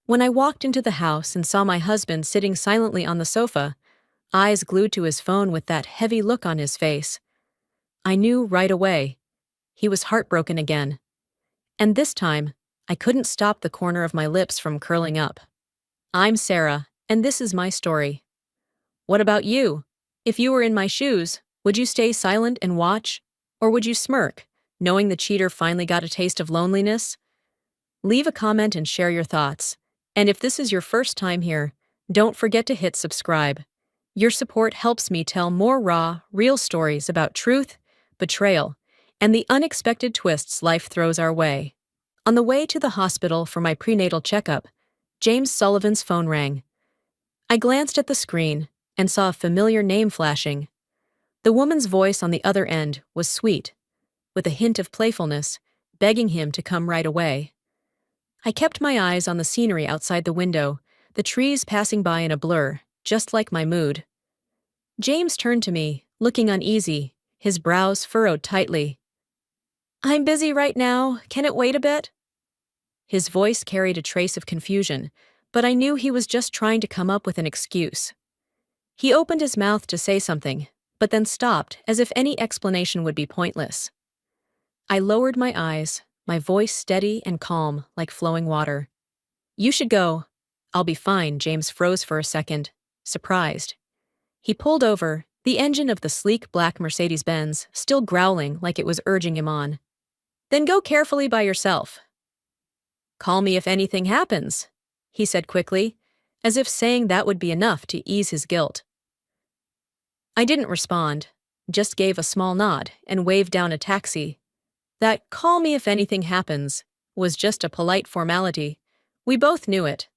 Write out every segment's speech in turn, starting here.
When I walked into the house and saw my husband sitting silently on the sofa, eyes glued to his phone with that heavy look on his face, I knew right away he was heartbroken again. And this time, I couldn't stop the corner of my lips from curling up. I'm Sarah, and this is my story. What about you? If you were in my shoes, would you stay silent and watch? Or would you smirk, knowing the cheater finally got a taste of loneliness? Leave a comment and share your thoughts. And if this is your first time here, don't forget to hit subscribe. Your support helps me tell more raw, real stories about truth, betrayal, and the unexpected twists life throws our way. On the way to the hospital for my prenatal checkup, James Sullivan's phone rang. I glanced at the screen and saw a familiar name flashing. The woman's voice on the other end was sweet, with a hint of playfulness, begging him to come right away. I kept my eyes on the scenery outside the window, the trees passing by in a blur, just like my mood. James turned to me, looking uneasy, his brows furrowed tightly. "I'm busy right now. Can it wait a bit?" His voice carried a trace of confusion, but I knew he was just trying to come up with an excuse. He opened his mouth to say something, but then stopped as if any explanation would be pointless. I lowered my eyes, my voice steady and calm like flowing water. "You should go." "I'll be fine." James froze for a second, surprised. He pulled over, the engine of the sleek black Mercedes-Benz still growling like it was urging him on. "Then go carefully by yourself." "Call me if anything happens," he said quickly, as if saying that would be enough to ease his guilt. I didn't respond, just gave a small nod and waved down a taxi. That "call me if anything happens" was just a polite formality. We both knew it.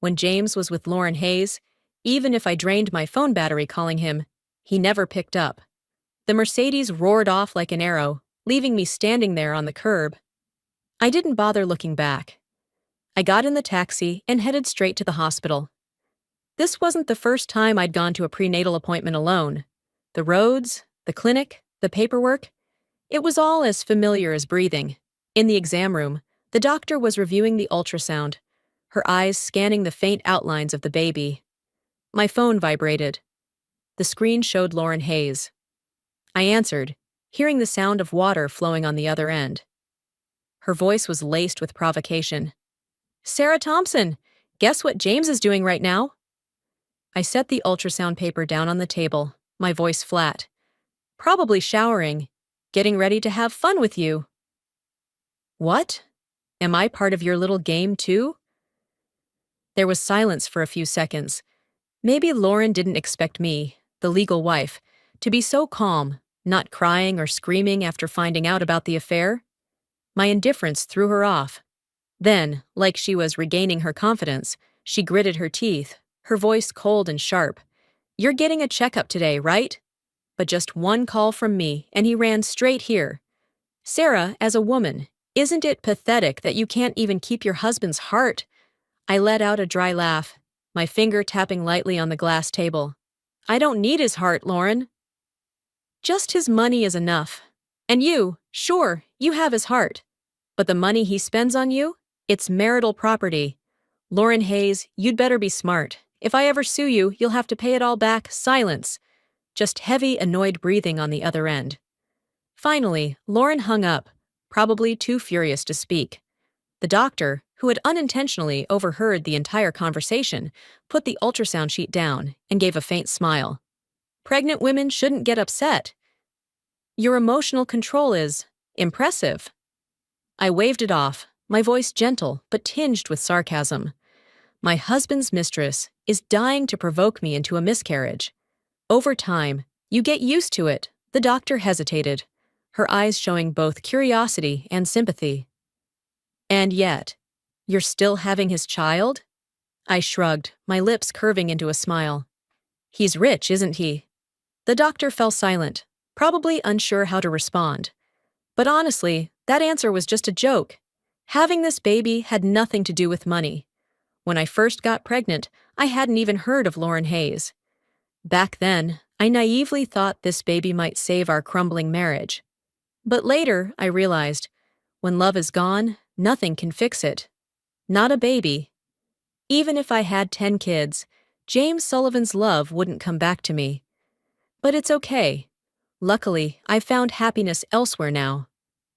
When James was with Lauren Hayes, even if I drained my phone battery calling him, he never picked up. The Mercedes roared off like an arrow, leaving me standing there on the curb. I didn't bother looking back. I got in the taxi and headed straight to the hospital. This wasn't the first time I'd gone to a prenatal appointment alone. The roads, the clinic, the paperwork, it was all as familiar as breathing. In the exam room, the doctor was reviewing the ultrasound, her eyes scanning the faint outlines of the baby. My phone vibrated. The screen showed Lauren Hayes. I answered, hearing the sound of water flowing on the other end. Her voice was laced with provocation. "Sarah Thompson, guess what James is doing right now?" I set the ultrasound paper down on the table, my voice flat. "Probably showering, getting ready to have fun with you." "What? Am I part of your little game too?" There was silence for a few seconds. Maybe Lauren didn't expect me, the legal wife, to be so calm, not crying or screaming after finding out about the affair. My indifference threw her off. Then, like she was regaining her confidence, she gritted her teeth, her voice cold and sharp. "You're getting a checkup today, right?" But just one call from me, and he ran straight here. "Sarah, as a woman, isn't it pathetic that you can't even keep your husband's heart?" I let out a dry laugh, my finger tapping lightly on the glass table. "I don't need his heart, Lauren. Just his money is enough. And you, sure, you have his heart. But the money he spends on you? It's marital property. Lauren Hayes, you'd better be smart. If I ever sue you, you'll have to pay it all back." Silence. Just heavy, annoyed breathing on the other end. Finally, Lauren hung up, probably too furious to speak. The doctor, who had unintentionally overheard the entire conversation, put the ultrasound sheet down and gave a faint smile. "Pregnant women shouldn't get upset. Your emotional control is impressive." I waved it off, my voice gentle but tinged with sarcasm. "My husband's mistress is dying to provoke me into a miscarriage. Over time, you get used to it." The doctor hesitated, her eyes showing both curiosity and sympathy. "And yet, you're still having his child?" I shrugged, my lips curving into a smile. "He's rich, isn't he?" The doctor fell silent, probably unsure how to respond. But honestly, that answer was just a joke. Having this baby had nothing to do with money. When I first got pregnant, I hadn't even heard of Lauren Hayes. Back then, I naively thought this baby might save our crumbling marriage. But later, I realized, when love is gone, nothing can fix it. Not a baby. Even if I had 10 kids, James Sullivan's love wouldn't come back to me. But it's okay. Luckily, I've found happiness elsewhere now.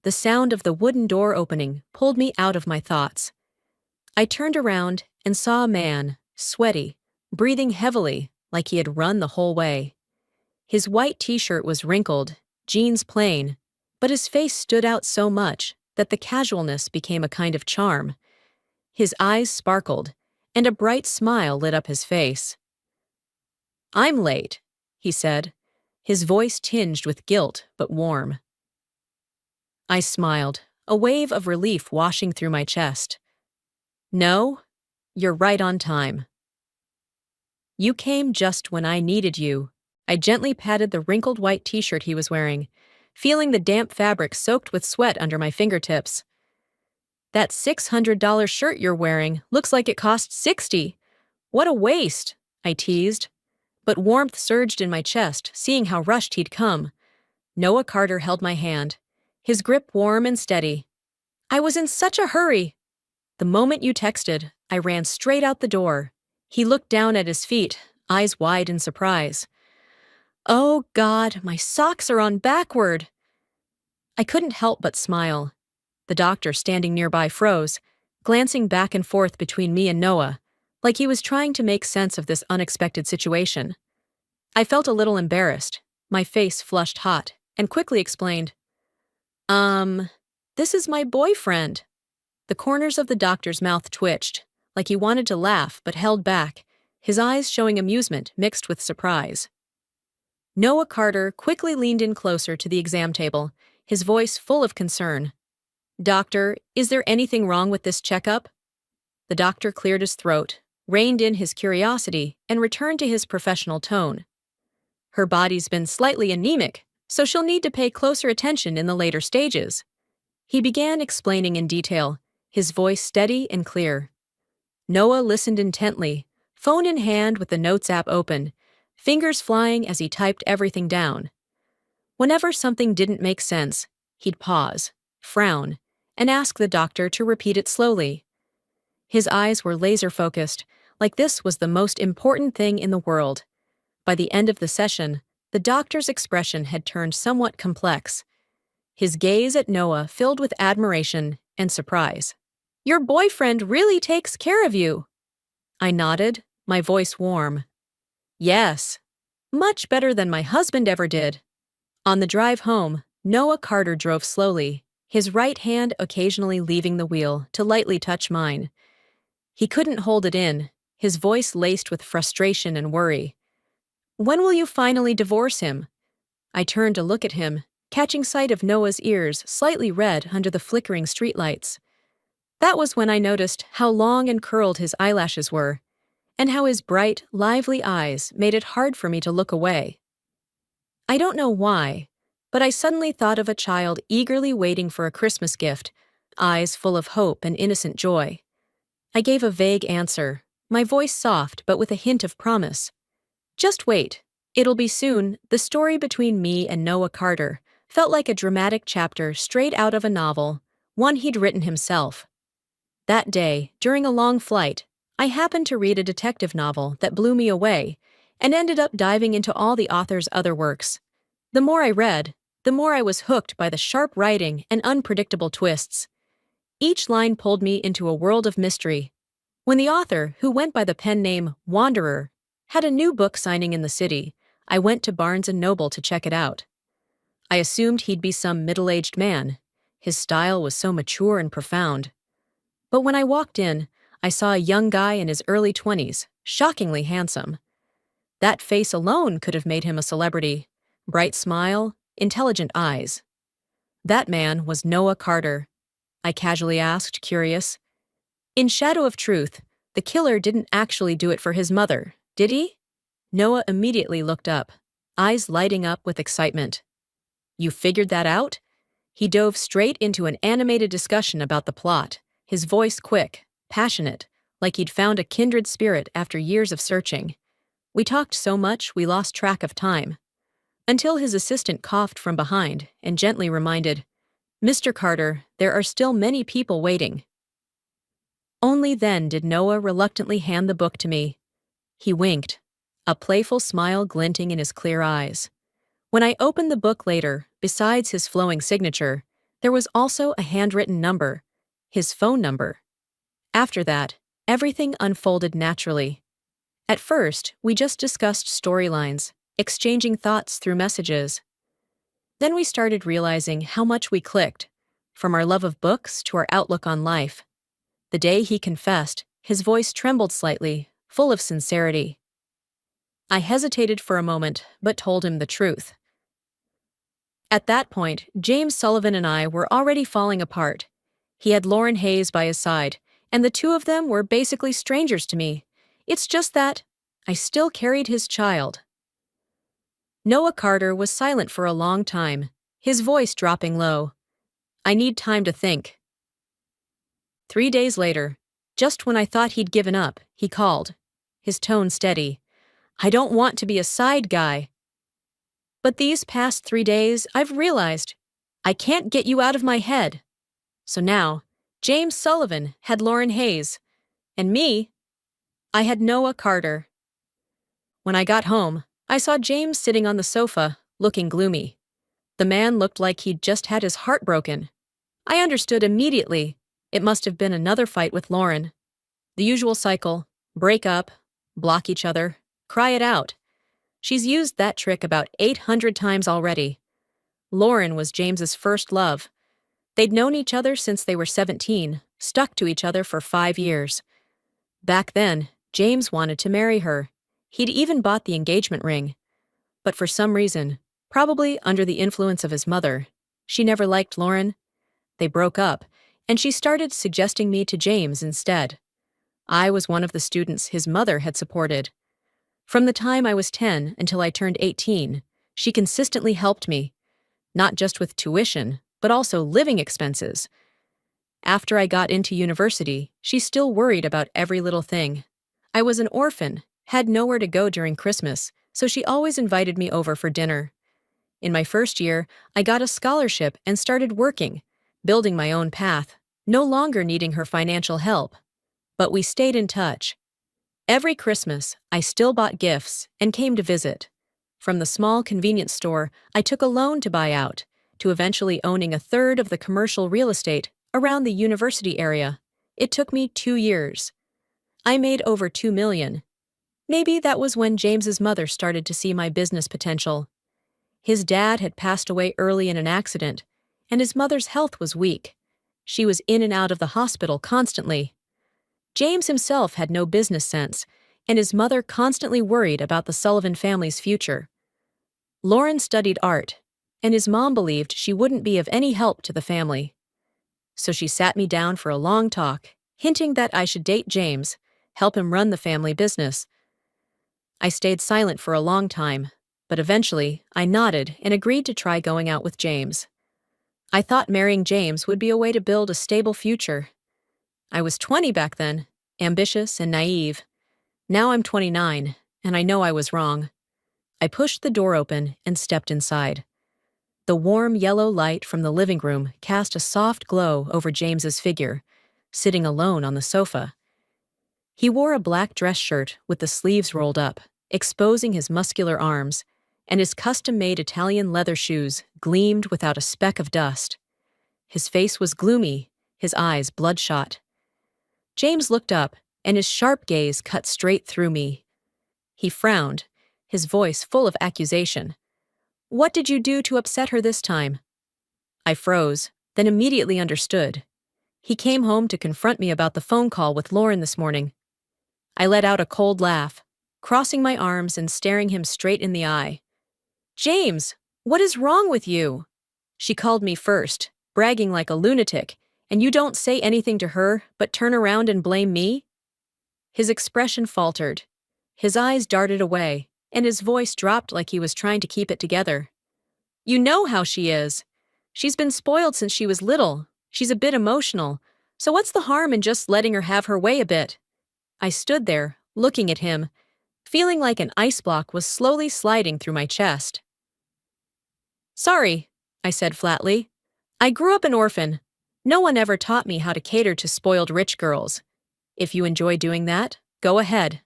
The sound of the wooden door opening pulled me out of my thoughts. I turned around and saw a man, sweaty, breathing heavily, like he had run the whole way. His white t-shirt was wrinkled, jeans plain, but his face stood out so much that the casualness became a kind of charm. His eyes sparkled, and a bright smile lit up his face. "I'm late," he said, his voice tinged with guilt but warm. I smiled, a wave of relief washing through my chest. "No, you're right on time." "You came just when I needed you." I gently patted the wrinkled white t-shirt he was wearing, feeling the damp fabric soaked with sweat under my fingertips. "That $600 shirt you're wearing looks like it cost $60. What a waste," I teased. But warmth surged in my chest, seeing how rushed he'd come. Noah Carter held my hand, his grip warm and steady. "I was in such a hurry." "The moment you texted, I ran straight out the door." He looked down at his feet, eyes wide in surprise. "Oh God, my socks are on backward." I couldn't help but smile. The doctor standing nearby froze, glancing back and forth between me and Noah, like he was trying to make sense of this unexpected situation. I felt a little embarrassed, my face flushed hot, and quickly explained, This is my boyfriend." The corners of the doctor's mouth twitched, like he wanted to laugh but held back, his eyes showing amusement mixed with surprise. Noah Carter quickly leaned in closer to the exam table, his voice full of concern. "Doctor, is there anything wrong with this checkup?" The doctor cleared his throat, reined in his curiosity, and returned to his professional tone. "Her body's been slightly anemic, so she'll need to pay closer attention in the later stages." He began explaining in detail, his voice steady and clear. Noah listened intently, phone in hand with the Notes app open, fingers flying as he typed everything down. Whenever something didn't make sense, he'd pause, frown, and ask the doctor to repeat it slowly. His eyes were laser-focused, like this was the most important thing in the world. By the end of the session, the doctor's expression had turned somewhat complex. His gaze at Noah filled with admiration and surprise. "Your boyfriend really takes care of you." I nodded, my voice warm. "Yes, much better than my husband ever did." On the drive home, Noah Carter drove slowly, his right hand occasionally leaving the wheel to lightly touch mine. He couldn't hold it in, his voice laced with frustration and worry. "When will you finally divorce him?" I turned to look at him, catching sight of Noah's ears slightly red under the flickering streetlights. That was when I noticed how long and curled his eyelashes were, and how his bright, lively eyes made it hard for me to look away. I don't know why, but I suddenly thought of a child eagerly waiting for a Christmas gift, eyes full of hope and innocent joy. I gave a vague answer, my voice soft but with a hint of promise. "Just wait. It'll be soon." The story between me and Noah Carter felt like a dramatic chapter straight out of a novel, one he'd written himself. That day, during a long flight, I happened to read a detective novel that blew me away and ended up diving into all the author's other works. The more I read, the more I was hooked by the sharp writing and unpredictable twists. Each line pulled me into a world of mystery. When the author, who went by the pen name Wanderer, had a new book signing in the city, I went to Barnes & Noble to check it out. I assumed he'd be some middle-aged man. His style was so mature and profound. But when I walked in, I saw a young guy in his early 20s, shockingly handsome. That face alone could have made him a celebrity. Bright smile, intelligent eyes. That man was Noah Carter. I casually asked, curious. In Shadow of Truth, the killer didn't actually do it for his mother, did he? Noah immediately looked up, eyes lighting up with excitement. "You figured that out?" He dove straight into an animated discussion about the plot, his voice quick, passionate, like he'd found a kindred spirit after years of searching. We talked so much we lost track of time. Until his assistant coughed from behind and gently reminded, "Mr. Carter, there are still many people waiting." Only then did Noah reluctantly hand the book to me. He winked, a playful smile glinting in his clear eyes. When I opened the book later, besides his flowing signature, there was also a handwritten number, his phone number. After that, everything unfolded naturally. At first, we just discussed storylines, exchanging thoughts through messages. Then we started realizing how much we clicked, from our love of books to our outlook on life. The day he confessed, his voice trembled slightly, full of sincerity. I hesitated for a moment, but told him the truth. At that point, James Sullivan and I were already falling apart. He had Lauren Hayes by his side, and the two of them were basically strangers to me. It's just that I still carried his child. Noah Carter was silent for a long time, his voice dropping low. I need time to think. 3 days later, just when I thought he'd given up, he called, his tone steady. I don't want to be a side guy. But these past 3 days, I've realized I can't get you out of my head. So now, James Sullivan had Lauren Hayes, and me, I had Noah Carter. When I got home, I saw James sitting on the sofa, looking gloomy. The man looked like he'd just had his heart broken. I understood immediately. It must have been another fight with Lauren. The usual cycle: break up, block each other, cry it out. She's used that trick about 800 times already. Lauren was James's first love. They'd known each other since they were 17, stuck to each other for 5 years. Back then, James wanted to marry her. He'd even bought the engagement ring. But for some reason, probably under the influence of his mother, she never liked Lauren. They broke up, and she started suggesting me to James instead. I was one of the students his mother had supported. From the time I was 10 until I turned 18, she consistently helped me, not just with tuition, but also living expenses. After I got into university, she still worried about every little thing. I was an orphan, had nowhere to go during Christmas, so she always invited me over for dinner. In my first year, I got a scholarship and started working, building my own path, no longer needing her financial help. But we stayed in touch. Every Christmas, I still bought gifts and came to visit. From the small convenience store I took a loan to buy out, to eventually owning a third of the commercial real estate around the university area. It took me 2 years. I made over $2 million. Maybe that was when James's mother started to see my business potential. His dad had passed away early in an accident, and his mother's health was weak. She was in and out of the hospital constantly. James himself had no business sense, and his mother constantly worried about the Sullivan family's future. Lauren studied art, and his mom believed she wouldn't be of any help to the family. So she sat me down for a long talk, hinting that I should date James, help him run the family business. I stayed silent for a long time, but eventually I nodded and agreed to try going out with James. I thought marrying James would be a way to build a stable future. I was 20 back then, ambitious and naive. Now I'm 29, and I know I was wrong. I pushed the door open and stepped inside. The warm yellow light from the living room cast a soft glow over James's figure, sitting alone on the sofa. He wore a black dress shirt with the sleeves rolled up, exposing his muscular arms, and his custom-made Italian leather shoes gleamed without a speck of dust. His face was gloomy, his eyes bloodshot. James looked up, and his sharp gaze cut straight through me. He frowned, his voice full of accusation. What did you do to upset her this time? I froze, then immediately understood. He came home to confront me about the phone call with Lauren this morning. I let out a cold laugh, crossing my arms and staring him straight in the eye. James, what is wrong with you? She called me first, bragging like a lunatic, and you don't say anything to her but turn around and blame me? His expression faltered. His eyes darted away, and his voice dropped like he was trying to keep it together. You know how she is. She's been spoiled since she was little. She's a bit emotional. So what's the harm in just letting her have her way a bit? I stood there, looking at him, feeling like an ice block was slowly sliding through my chest. Sorry, I said flatly. I grew up an orphan. No one ever taught me how to cater to spoiled rich girls. If you enjoy doing that, go ahead.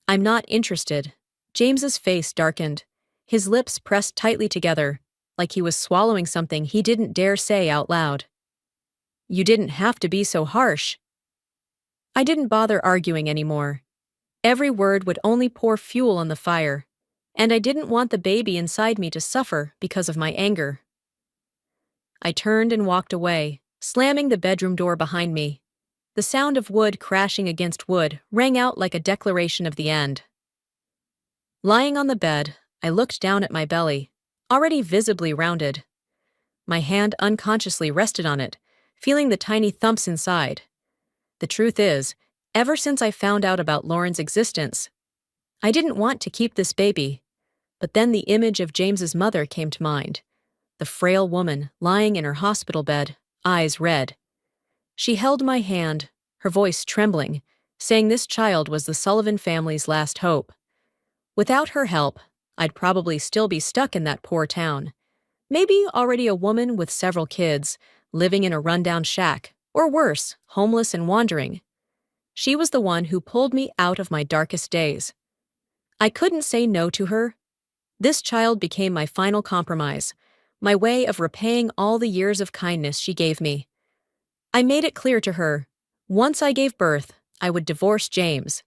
I'm not interested. James's face darkened. His lips pressed tightly together, like he was swallowing something he didn't dare say out loud. You didn't have to be so harsh. I didn't bother arguing anymore. Every word would only pour fuel on the fire, and I didn't want the baby inside me to suffer because of my anger. I turned and walked away, slamming the bedroom door behind me. The sound of wood crashing against wood rang out like a declaration of the end. Lying on the bed, I looked down at my belly, already visibly rounded. My hand unconsciously rested on it, feeling the tiny thumps inside. The truth is, ever since I found out about Lauren's existence, I didn't want to keep this baby. But then the image of James's mother came to mind. The frail woman lying in her hospital bed, eyes red. She held my hand, her voice trembling, saying this child was the Sullivan family's last hope. Without her help, I'd probably still be stuck in that poor town. Maybe already a woman with several kids, living in a rundown shack, or worse, homeless and wandering. She was the one who pulled me out of my darkest days. I couldn't say no to her. This child became my final compromise, my way of repaying all the years of kindness she gave me. I made it clear to her, once I gave birth, I would divorce James.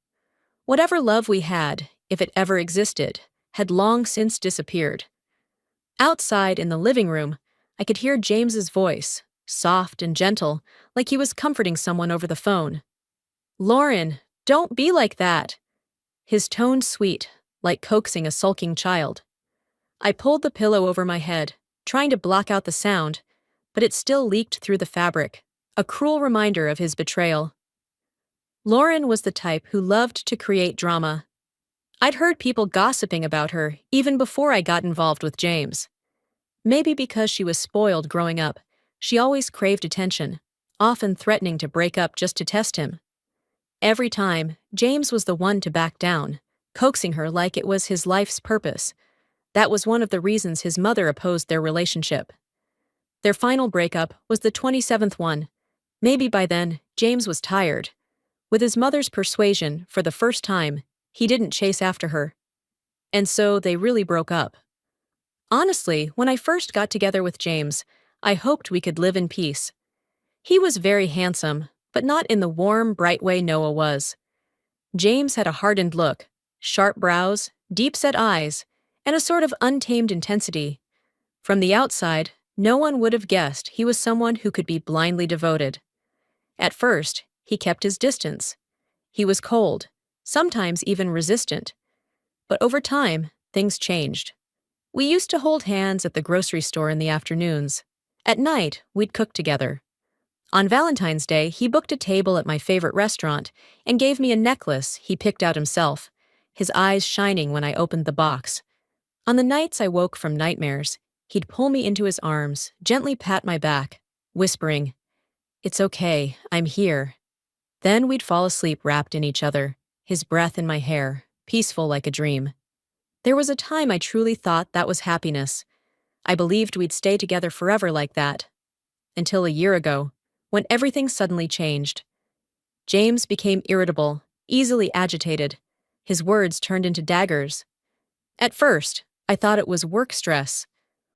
Whatever love we had, if it ever existed, had long since disappeared. Outside in the living room, I could hear James's voice, soft and gentle, like he was comforting someone over the phone. Lauren, don't be like that. His tone sweet, like coaxing a sulking child. I pulled the pillow over my head, trying to block out the sound, but it still leaked through the fabric, a cruel reminder of his betrayal. Lauren was the type who loved to create drama. I'd heard people gossiping about her even before I got involved with James. Maybe because she was spoiled growing up, she always craved attention, often threatening to break up just to test him. Every time, James was the one to back down, coaxing her like it was his life's purpose. That was one of the reasons his mother opposed their relationship. Their final breakup was the 27th one. Maybe by then, James was tired. With his mother's persuasion, for the first time, he didn't chase after her. And so they really broke up. Honestly, when I first got together with James, I hoped we could live in peace. He was very handsome, but not in the warm, bright way Noah was. James had a hardened look, sharp brows, deep-set eyes, and a sort of untamed intensity. From the outside, no one would have guessed he was someone who could be blindly devoted. At first, he kept his distance. He was cold, sometimes even resistant. But over time, things changed. We used to hold hands at the grocery store in the afternoons. At night, we'd cook together. On Valentine's Day, he booked a table at my favorite restaurant and gave me a necklace he picked out himself, his eyes shining when I opened the box. On the nights I woke from nightmares, he'd pull me into his arms, gently pat my back, whispering, "It's okay, I'm here." Then we'd fall asleep wrapped in each other, his breath in my hair, peaceful like a dream. There was a time I truly thought that was happiness. I believed we'd stay together forever like that. Until a year ago, when everything suddenly changed. James became irritable, easily agitated. His words turned into daggers. At first, I thought it was work stress.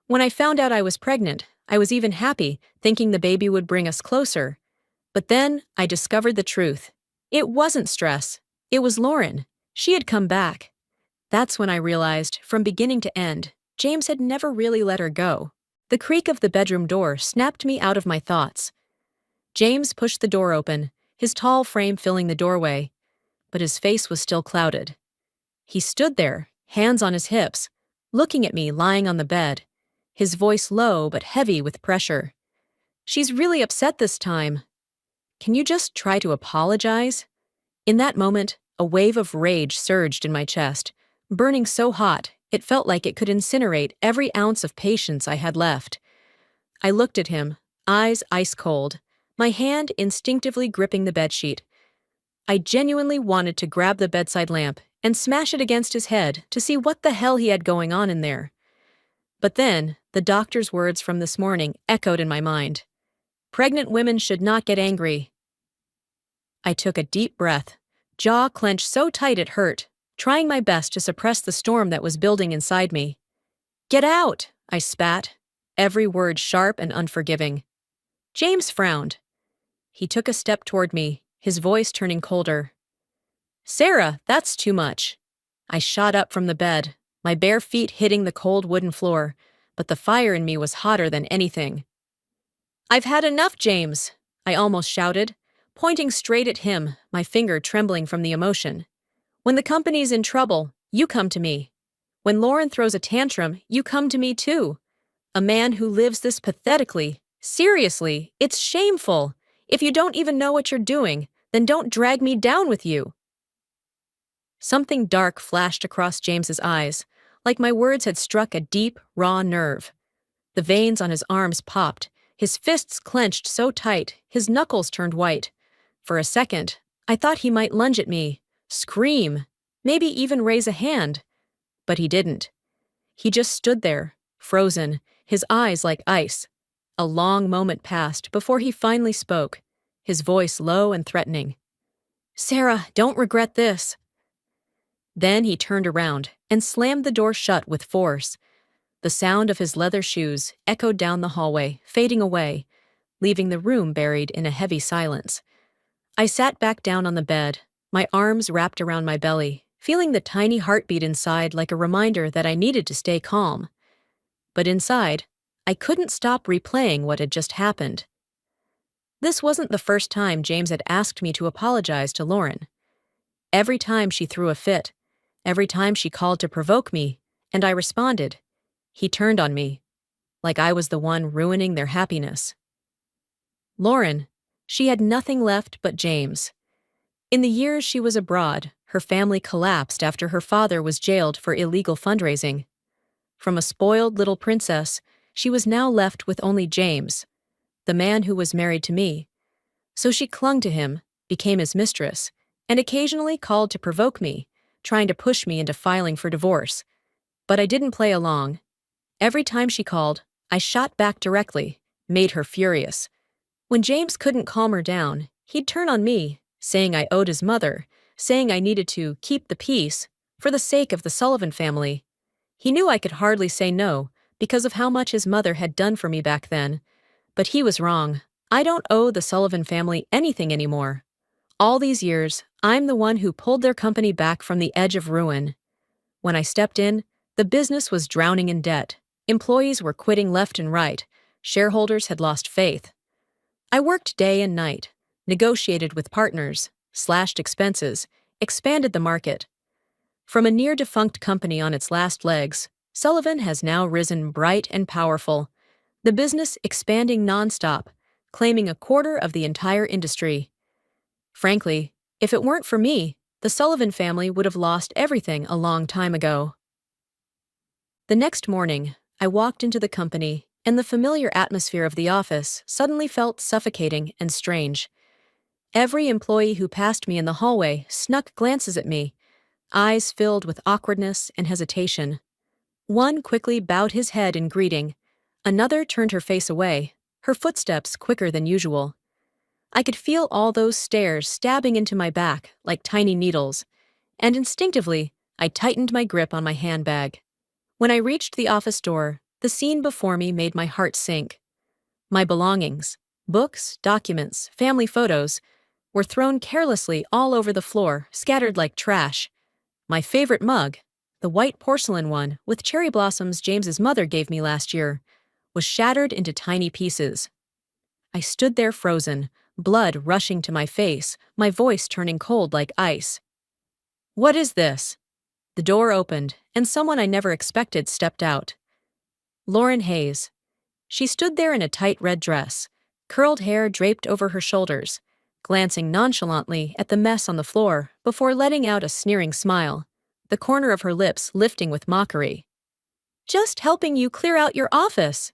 When I found out I was pregnant, I was even happy, thinking the baby would bring us closer. But then I discovered the truth. It wasn't stress. It was Lauren. She had come back. That's when I realized, from beginning to end, James had never really let her go. The creak of the bedroom door snapped me out of my thoughts. James pushed the door open, his tall frame filling the doorway, but his face was still clouded. He stood there, hands on his hips, looking at me lying on the bed, his voice low but heavy with pressure. "She's really upset this time. Can you just try to apologize?" In that moment, a wave of rage surged in my chest, burning so hot it felt like it could incinerate every ounce of patience I had left. I looked at him, eyes ice cold, my hand instinctively gripping the bedsheet. I genuinely wanted to grab the bedside lamp and smash it against his head to see what the hell he had going on in there. But then, the doctor's words from this morning echoed in my mind. Pregnant women should not get angry. I took a deep breath, jaw clenched so tight it hurt, trying my best to suppress the storm that was building inside me. "Get out!" I spat, every word sharp and unforgiving. James frowned. He took a step toward me, his voice turning colder. "Sarah, that's too much." I shot up from the bed, my bare feet hitting the cold wooden floor, but the fire in me was hotter than anything. "I've had enough, James," I almost shouted, pointing straight at him, my finger trembling from the emotion. "When the company's in trouble, you come to me. When Lauren throws a tantrum, you come to me too. A man who lives this pathetically. Seriously, it's shameful. If you don't even know what you're doing, then don't drag me down with you." Something dark flashed across James's eyes, like my words had struck a deep, raw nerve. The veins on his arms popped, his fists clenched so tight, his knuckles turned white. For a second, I thought he might lunge at me, scream, maybe even raise a hand. But he didn't. He just stood there, frozen, his eyes like ice. A long moment passed before he finally spoke, his voice low and threatening. "Sarah, don't regret this." Then he turned around and slammed the door shut with force. The sound of his leather shoes echoed down the hallway, fading away, leaving the room buried in a heavy silence. I sat back down on the bed, my arms wrapped around my belly, feeling the tiny heartbeat inside like a reminder that I needed to stay calm. But inside, I couldn't stop replaying what had just happened. This wasn't the first time James had asked me to apologize to Lauren. Every time she threw a fit, every time she called to provoke me, and I responded, he turned on me, like I was the one ruining their happiness. Lauren, she had nothing left but James. In the years she was abroad, her family collapsed after her father was jailed for illegal fundraising. From a spoiled little princess, she was now left with only James, the man who was married to me. So she clung to him, became his mistress, and occasionally called to provoke me, trying to push me into filing for divorce. But I didn't play along. Every time she called, I shot back directly, made her furious. When James couldn't calm her down, he'd turn on me, saying I owed his mother, saying I needed to keep the peace, for the sake of the Sullivan family. He knew I could hardly say no, because of how much his mother had done for me back then. But he was wrong. I don't owe the Sullivan family anything anymore. All these years, I'm the one who pulled their company back from the edge of ruin. When I stepped in, the business was drowning in debt. Employees were quitting left and right. Shareholders had lost faith. I worked day and night, negotiated with partners, slashed expenses, expanded the market. From a near-defunct company on its last legs, Sullivan has now risen bright and powerful, the business expanding nonstop, claiming a quarter of the entire industry. Frankly, if it weren't for me, the Sullivan family would have lost everything a long time ago. The next morning, I walked into the company, and the familiar atmosphere of the office suddenly felt suffocating and strange. Every employee who passed me in the hallway snuck glances at me, eyes filled with awkwardness and hesitation. One quickly bowed his head in greeting. Another turned her face away, her footsteps quicker than usual. I could feel all those stares stabbing into my back like tiny needles, and instinctively, I tightened my grip on my handbag. When I reached the office door, the scene before me made my heart sink. My belongings, books, documents, family photos, were thrown carelessly all over the floor, scattered like trash. My favorite mug, the white porcelain one with cherry blossoms James's mother gave me last year, was shattered into tiny pieces. I stood there frozen, blood rushing to my face, my voice turning cold like ice. "What is this?" The door opened, and someone I never expected stepped out. Lauren Hayes. She stood there in a tight red dress, curled hair draped over her shoulders, glancing nonchalantly at the mess on the floor before letting out a sneering smile, the corner of her lips lifting with mockery. "Just helping you clear out your office,"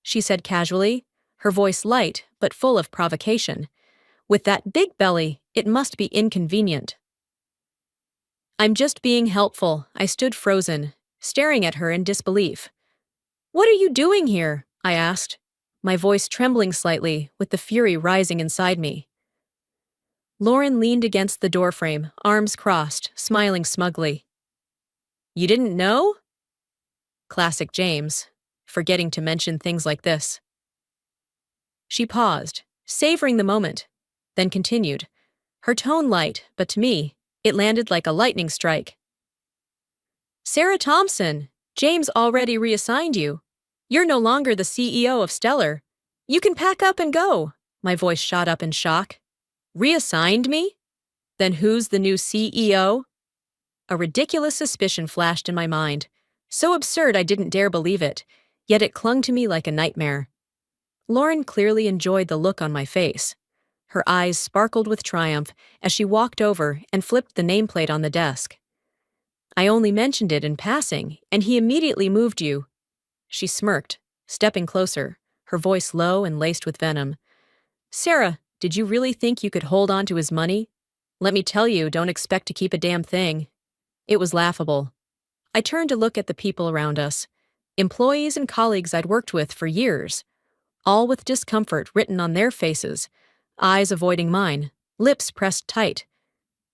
she said casually, her voice light but full of provocation. "With that big belly, it must be inconvenient." "I'm just being helpful," I stood frozen, staring at her in disbelief. "What are you doing here?" I asked, my voice trembling slightly with the fury rising inside me. Lauren leaned against the doorframe, arms crossed, smiling smugly. You didn't know? Classic James, forgetting to mention things like this. She paused, savoring the moment, then continued, her tone light, but to me, it landed like a lightning strike. Sarah Thompson, James already reassigned you. You're no longer the CEO of Stellar. You can pack up and go. My voice shot up in shock. Reassigned me? Then who's the new CEO? A ridiculous suspicion flashed in my mind. So absurd I didn't dare believe it, yet it clung to me like a nightmare. Lauren clearly enjoyed the look on my face. Her eyes sparkled with triumph as she walked over and flipped the nameplate on the desk. I only mentioned it in passing, and he immediately moved you. She smirked, stepping closer, her voice low and laced with venom. Sarah, did you really think you could hold on to his money? Let me tell you, don't expect to keep a damn thing. It was laughable. I turned to look at the people around us, employees and colleagues I'd worked with for years, all with discomfort written on their faces, eyes avoiding mine, lips pressed tight.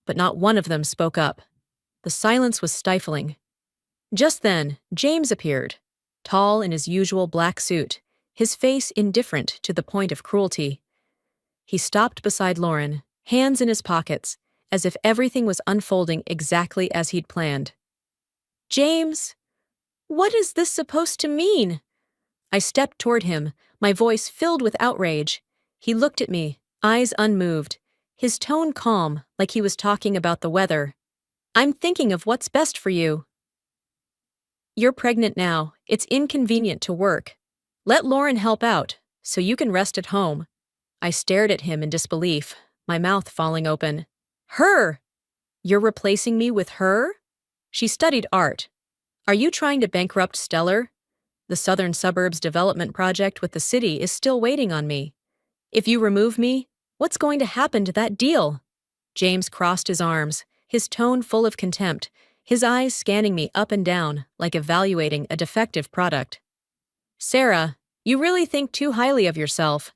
But not one of them spoke up. The silence was stifling. Just then, James appeared, tall in his usual black suit, his face indifferent to the point of cruelty. He stopped beside Lauren, hands in his pockets, as if everything was unfolding exactly as he'd planned. James, what is this supposed to mean? I stepped toward him, my voice filled with outrage. He looked at me, eyes unmoved, his tone calm, like he was talking about the weather. I'm thinking of what's best for you. You're pregnant now. It's inconvenient to work. Let Lauren help out, so you can rest at home. I stared at him in disbelief, my mouth falling open. Her! You're replacing me with her? She studied art. Are you trying to bankrupt Stellar? The Southern Suburbs development project with the city is still waiting on me. If you remove me, what's going to happen to that deal? James crossed his arms, his tone full of contempt, his eyes scanning me up and down like evaluating a defective product. Sarah, you really think too highly of yourself.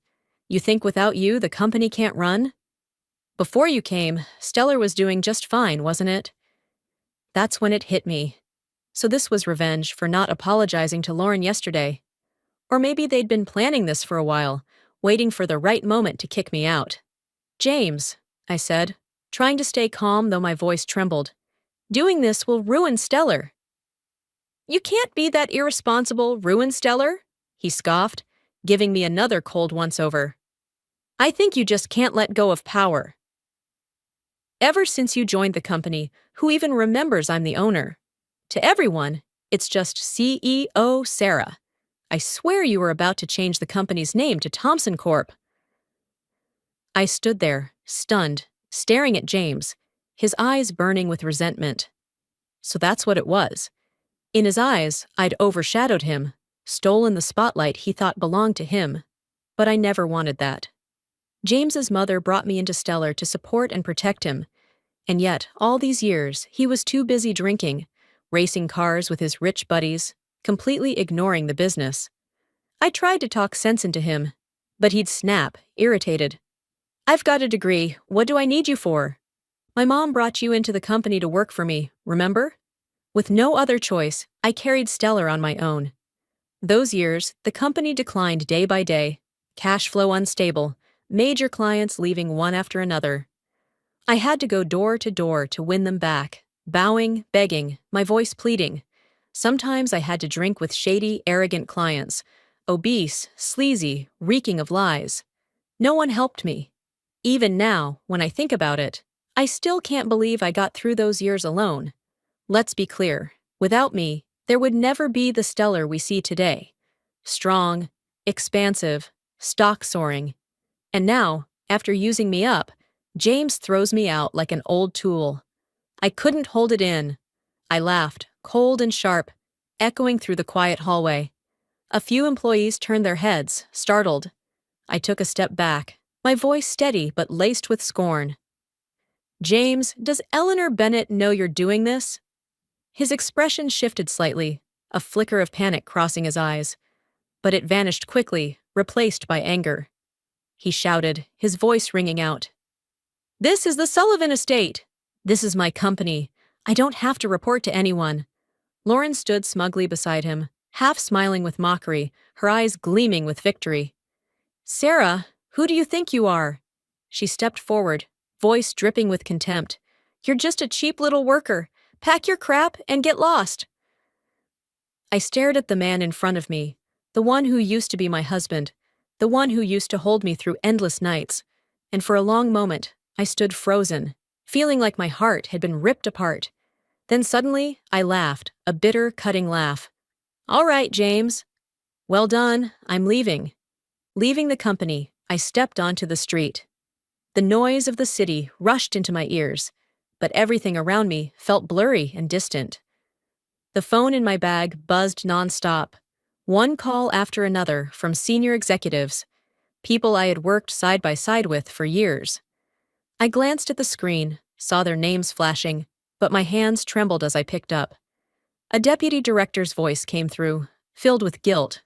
You think without you the company can't run? Before you came, Stellar was doing just fine, wasn't it? That's when it hit me. So this was revenge for not apologizing to Lauren yesterday. Or maybe they'd been planning this for a while, waiting for the right moment to kick me out. James, I said, trying to stay calm though my voice trembled. Doing this will ruin Stellar. You can't be that irresponsible, ruin Stellar, he scoffed, giving me another cold once-over. I think you just can't let go of power. Ever since you joined the company, who even remembers I'm the owner? To everyone, it's just CEO Sarah. I swear you were about to change the company's name to Thompson Corp. I stood there, stunned, staring at James, his eyes burning with resentment. So that's what it was. In his eyes, I'd overshadowed him, stolen the spotlight he thought belonged to him. But I never wanted that. James's mother brought me into Stellar to support and protect him, and yet, all these years, he was too busy drinking, racing cars with his rich buddies, completely ignoring the business. I tried to talk sense into him, but he'd snap, irritated. I've got a degree, what do I need you for? My mom brought you into the company to work for me, remember? With no other choice, I carried Stellar on my own. Those years, the company declined day by day, cash flow unstable, major clients leaving one after another. I had to go door to win them back, bowing, begging, my voice pleading. Sometimes I had to drink with shady, arrogant clients, obese, sleazy, reeking of lies. No one helped me. Even now, when I think about it, I still can't believe I got through those years alone. Let's be clear, without me, there would never be the Stellar we see today. Strong, expansive, stock soaring. And now, after using me up, James throws me out like an old tool. I couldn't hold it in. I laughed, cold and sharp, echoing through the quiet hallway. A few employees turned their heads, startled. I took a step back, my voice steady but laced with scorn. James, does Eleanor Bennett know you're doing this? His expression shifted slightly, a flicker of panic crossing his eyes. But it vanished quickly, replaced by anger. He shouted, his voice ringing out. This is the Sullivan estate. This is my company. I don't have to report to anyone. Lauren stood smugly beside him, half smiling with mockery, her eyes gleaming with victory. Sarah, who do you think you are? She stepped forward, voice dripping with contempt. You're just a cheap little worker. Pack your crap and get lost. I stared at the man in front of me, the one who used to be my husband, the one who used to hold me through endless nights, and for a long moment, I stood frozen, feeling like my heart had been ripped apart. Then suddenly, I laughed, a bitter, cutting laugh. All right, James. Well done, I'm leaving. Leaving the company, I stepped onto the street. The noise of the city rushed into my ears, but everything around me felt blurry and distant. The phone in my bag buzzed nonstop, one call after another from senior executives, people I had worked side by side with for years. I glanced at the screen, saw their names flashing, but my hands trembled as I picked up. A deputy director's voice came through, filled with guilt.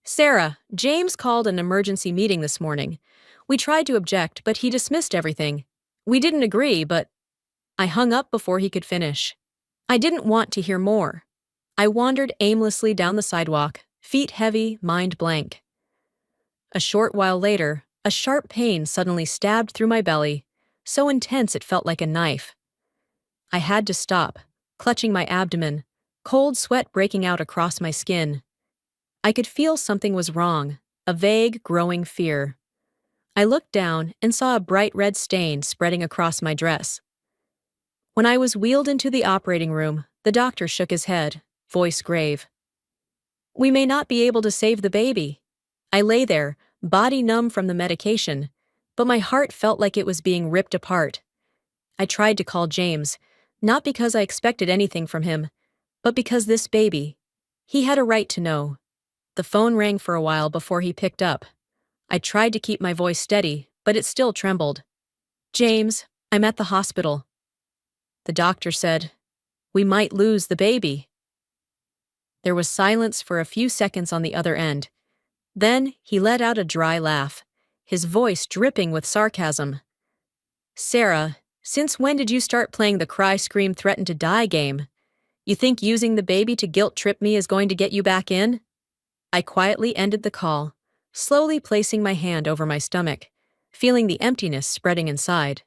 Sarah, James called an emergency meeting this morning. We tried to object, but he dismissed everything. We didn't agree, but I hung up before he could finish. I didn't want to hear more. I wandered aimlessly down the sidewalk, feet heavy, mind blank. A short while later, a sharp pain suddenly stabbed through my belly, so intense it felt like a knife. I had to stop, clutching my abdomen, cold sweat breaking out across my skin. I could feel something was wrong, a vague, growing fear. I looked down and saw a bright red stain spreading across my dress. When I was wheeled into the operating room, the doctor shook his head, voice grave. We may not be able to save the baby. I lay there, body numb from the medication, but my heart felt like it was being ripped apart. I tried to call James, not because I expected anything from him, but because this baby, he had a right to know. The phone rang for a while before he picked up. I tried to keep my voice steady, but it still trembled. James, I'm at the hospital. The doctor said, we might lose the baby. There was silence for a few seconds on the other end. Then he let out a dry laugh, his voice dripping with sarcasm. Sarah, since when did you start playing the cry, scream, threaten to die game? You think using the baby to guilt trip me is going to get you back in? I quietly ended the call, slowly placing my hand over my stomach, feeling the emptiness spreading inside.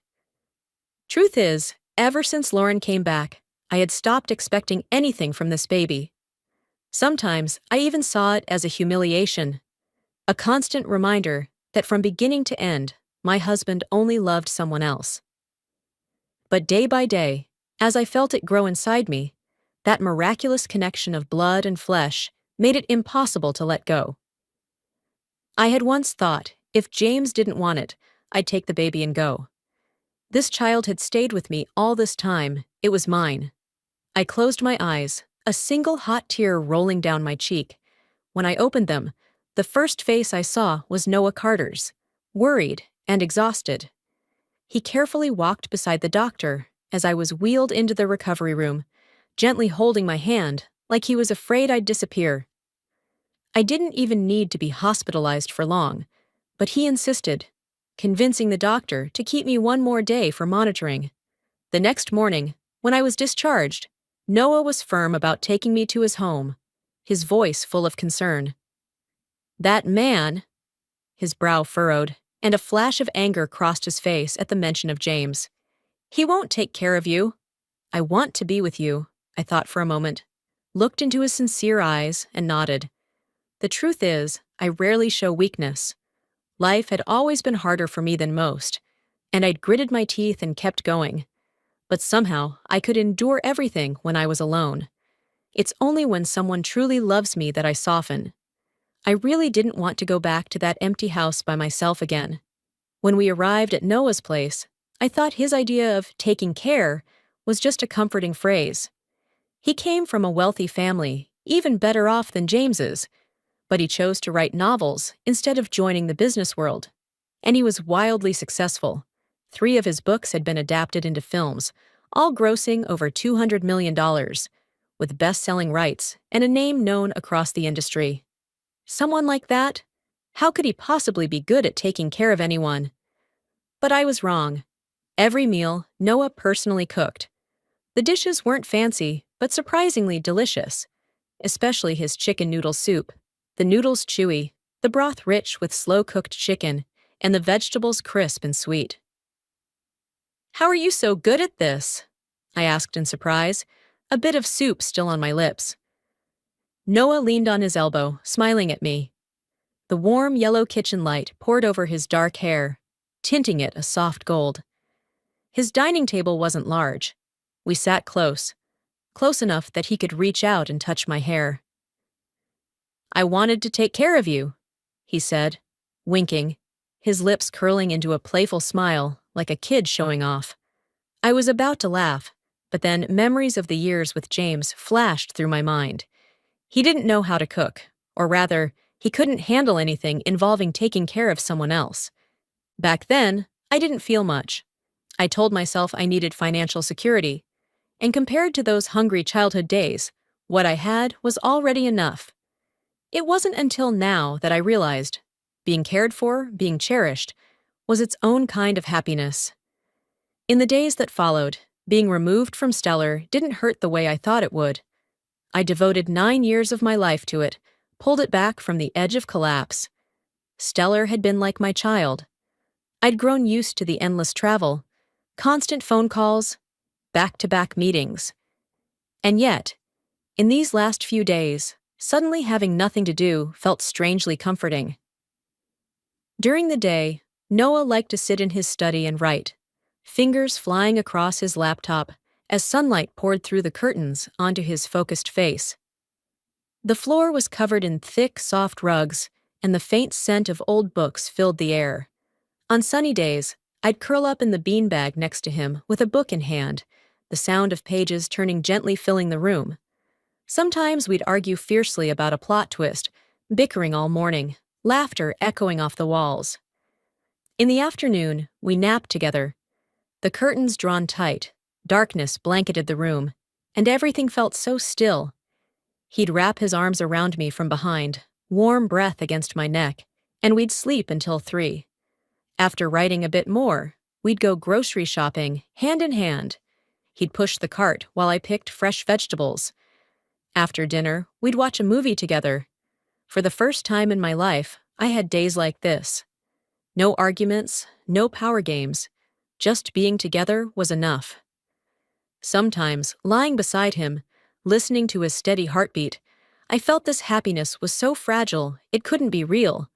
Truth is, ever since Lauren came back, I had stopped expecting anything from this baby. Sometimes I even saw it as a humiliation, a constant reminder that from beginning to end, my husband only loved someone else. But day by day, as I felt it grow inside me, that miraculous connection of blood and flesh made it impossible to let go. I had once thought, if James didn't want it, I'd take the baby and go. This child had stayed with me all this time, it was mine. I closed my eyes, a single hot tear rolling down my cheek. When I opened them, the first face I saw was Noah Carter's, worried and exhausted. He carefully walked beside the doctor as I was wheeled into the recovery room, gently holding my hand like he was afraid I'd disappear. I didn't even need to be hospitalized for long, but he insisted, convincing the doctor to keep me one more day for monitoring. The next morning, when I was discharged, Noah was firm about taking me to his home, his voice full of concern. That man, his brow furrowed, and a flash of anger crossed his face at the mention of James. He won't take care of you. I want to be with you, I thought for a moment, looked into his sincere eyes, and nodded. The truth is, I rarely show weakness. Life had always been harder for me than most, and I'd gritted my teeth and kept going. But somehow, I could endure everything when I was alone. It's only when someone truly loves me that I soften. I really didn't want to go back to that empty house by myself again. When we arrived at Noah's place, I thought his idea of taking care was just a comforting phrase. He came from a wealthy family, even better off than James's, but he chose to write novels instead of joining the business world. And he was wildly successful. 3 of his books had been adapted into films, all grossing over $200 million, with best-selling rights and a name known across the industry. Someone like that? How could he possibly be good at taking care of anyone? But I was wrong. Every meal, Noah personally cooked. The dishes weren't fancy, but surprisingly delicious, especially his chicken noodle soup. The noodles chewy, the broth rich with slow-cooked chicken, and the vegetables crisp and sweet. "How are you so good at this?" I asked in surprise, a bit of soup still on my lips. Noah leaned on his elbow, smiling at me. The warm yellow kitchen light poured over his dark hair, tinting it a soft gold. His dining table wasn't large. We sat close enough that he could reach out and touch my hair. "I wanted to take care of you," he said, winking, his lips curling into a playful smile like a kid showing off. I was about to laugh, but then memories of the years with James flashed through my mind. He didn't know how to cook, or rather, he couldn't handle anything involving taking care of someone else. Back then, I didn't feel much. I told myself I needed financial security, and compared to those hungry childhood days, what I had was already enough. It wasn't until now that I realized being cared for, being cherished, was its own kind of happiness. In the days that followed, being removed from Stellar didn't hurt the way I thought it would. I devoted 9 years of my life to it, pulled it back from the edge of collapse. Stellar had been like my child. I'd grown used to the endless travel, constant phone calls, back-to-back meetings. And yet, in these last few days, suddenly having nothing to do felt strangely comforting. During the day, Noah liked to sit in his study and write, fingers flying across his laptop as sunlight poured through the curtains onto his focused face. The floor was covered in thick, soft rugs, and the faint scent of old books filled the air. On sunny days, I'd curl up in the beanbag next to him with a book in hand, the sound of pages turning gently filling the room. Sometimes we'd argue fiercely about a plot twist, bickering all morning, laughter echoing off the walls. In the afternoon, we napped together. The curtains drawn tight, darkness blanketed the room, and everything felt so still. He'd wrap his arms around me from behind, warm breath against my neck, and we'd sleep until 3. After writing a bit more, we'd go grocery shopping, hand in hand. He'd push the cart while I picked fresh vegetables. After dinner, we'd watch a movie together. For the first time in my life, I had days like this. No arguments, no power games. Just being together was enough. Sometimes, lying beside him, listening to his steady heartbeat, I felt this happiness was so fragile it couldn't be real,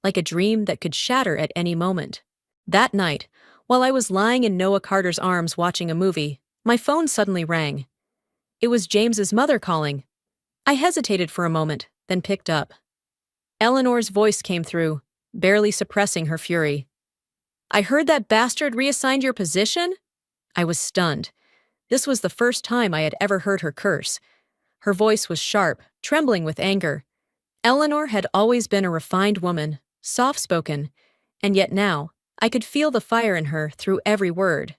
like a dream that could shatter at any moment. That night, while I was lying in Noah Carter's arms watching a movie, my phone suddenly rang. It was James's mother calling. I hesitated for a moment, then picked up. Eleanor's voice came through, barely suppressing her fury. "I heard that bastard reassigned your position?" I was stunned. This was the first time I had ever heard her curse. Her voice was sharp, trembling with anger. Eleanor had always been a refined woman, soft-spoken, and yet now, I could feel the fire in her through every word.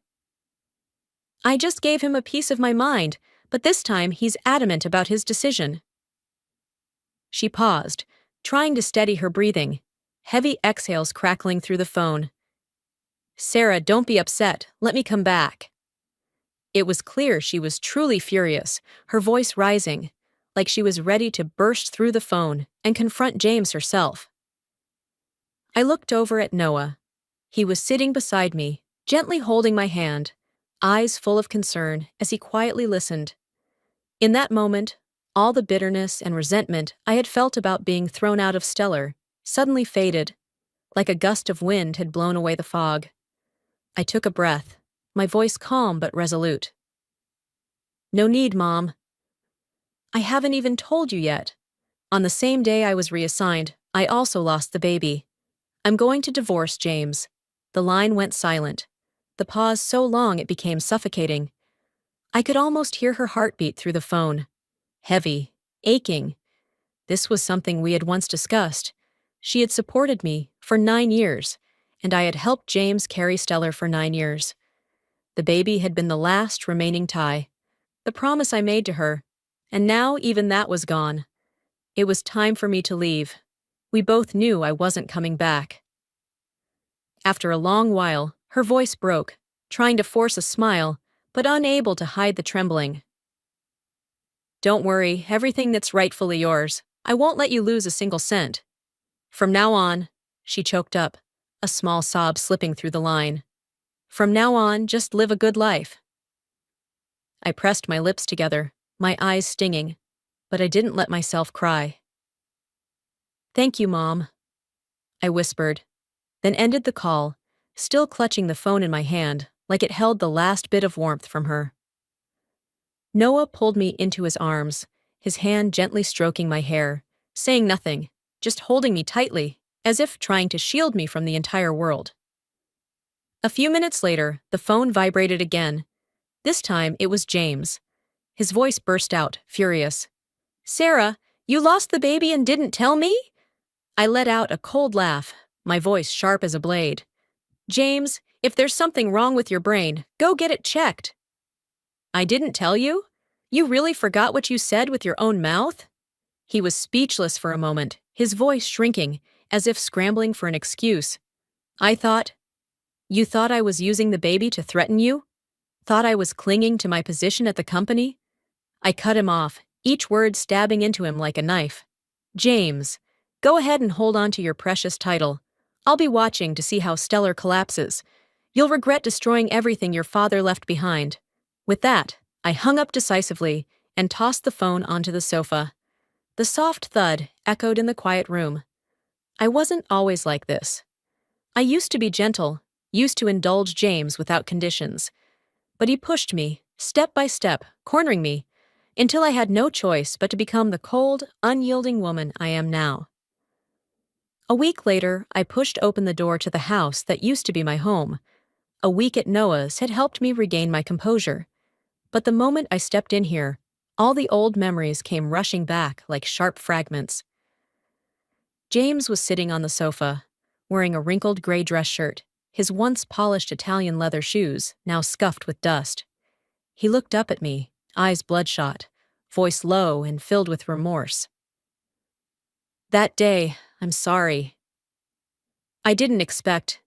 "I just gave him a piece of my mind, but this time he's adamant about his decision." She paused, trying to steady her breathing, heavy exhales crackling through the phone. "Sarah, don't be upset. Let me come back." It was clear she was truly furious, her voice rising, like she was ready to burst through the phone and confront James herself. I looked over at Noah. He was sitting beside me, gently holding my hand, eyes full of concern as he quietly listened. In that moment, all the bitterness and resentment I had felt about being thrown out of Stellar suddenly faded, like a gust of wind had blown away the fog. I took a breath, my voice calm but resolute. "No need, Mom. I haven't even told you yet. On the same day I was reassigned, I also lost the baby. I'm going to divorce James." The line went silent, the pause so long it became suffocating. I could almost hear her heartbeat through the phone. Heavy, aching. This was something we had once discussed. She had supported me for 9 years, and I had helped James carry Stellar for 9 years. The baby had been the last remaining tie, the promise I made to her, and now even that was gone. It was time for me to leave. We both knew I wasn't coming back. After a long while, her voice broke, trying to force a smile, but unable to hide the trembling. "Don't worry, everything that's rightfully yours. I won't let you lose a single cent. From now on," she choked up, a small sob slipping through the line. "From now on, just live a good life." I pressed my lips together, my eyes stinging, but I didn't let myself cry. "Thank you, Mom," I whispered, then ended the call, still clutching the phone in my hand like it held the last bit of warmth from her. Noah pulled me into his arms, his hand gently stroking my hair, saying nothing, just holding me tightly, as if trying to shield me from the entire world. A few minutes later, the phone vibrated again. This time, it was James. His voice burst out, furious. "Sarah, you lost the baby and didn't tell me?" I let out a cold laugh, my voice sharp as a blade. "James, if there's something wrong with your brain, go get it checked." "I didn't tell you? You really forgot what you said with your own mouth?" He was speechless for a moment, his voice shrinking, as if scrambling for an excuse. You thought I was using the baby to threaten you? Thought I was clinging to my position at the company?" I cut him off, each word stabbing into him like a knife. "James, go ahead and hold on to your precious title. I'll be watching to see how Stellar collapses. You'll regret destroying everything your father left behind." With that, I hung up decisively and tossed the phone onto the sofa. The soft thud echoed in the quiet room. I wasn't always like this. I used to be gentle, used to indulge James without conditions. But he pushed me, step by step, cornering me, until I had no choice but to become the cold, unyielding woman I am now. A week later, I pushed open the door to the house that used to be my home. A week at Noah's had helped me regain my composure. But the moment I stepped in here, all the old memories came rushing back like sharp fragments. James was sitting on the sofa, wearing a wrinkled gray dress shirt, his once polished Italian leather shoes now scuffed with dust. He looked up at me, eyes bloodshot, voice low and filled with remorse. "That day, I'm sorry. I didn't expect."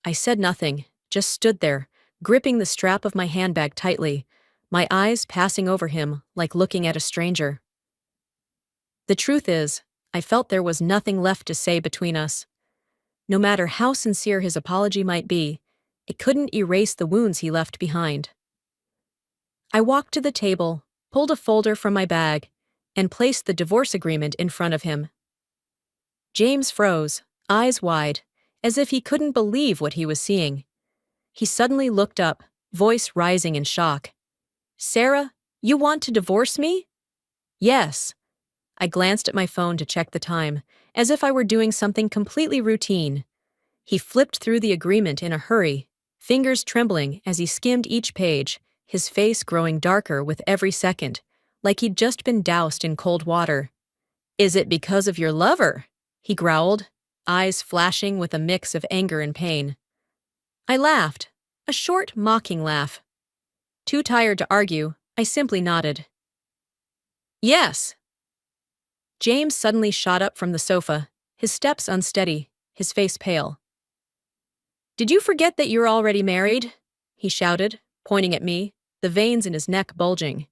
I said nothing, just stood there, gripping the strap of my handbag tightly, my eyes passing over him like looking at a stranger. The truth is, I felt there was nothing left to say between us. No matter how sincere his apology might be, it couldn't erase the wounds he left behind. I walked to the table, pulled a folder from my bag, and placed the divorce agreement in front of him. James froze, eyes wide, as if he couldn't believe what he was seeing. He suddenly looked up, voice rising in shock. "Sarah, you want to divorce me?" "Yes." I glanced at my phone to check the time, as if I were doing something completely routine. He flipped through the agreement in a hurry, fingers trembling as he skimmed each page, his face growing darker with every second, like he'd just been doused in cold water. "Is it because of your lover?" he growled, eyes flashing with a mix of anger and pain. I laughed, a short, mocking laugh. Too tired to argue, I simply nodded. "Yes." James suddenly shot up from the sofa, his steps unsteady, his face pale. "Did you forget that you're already married?" he shouted, pointing at me, the veins in his neck bulging.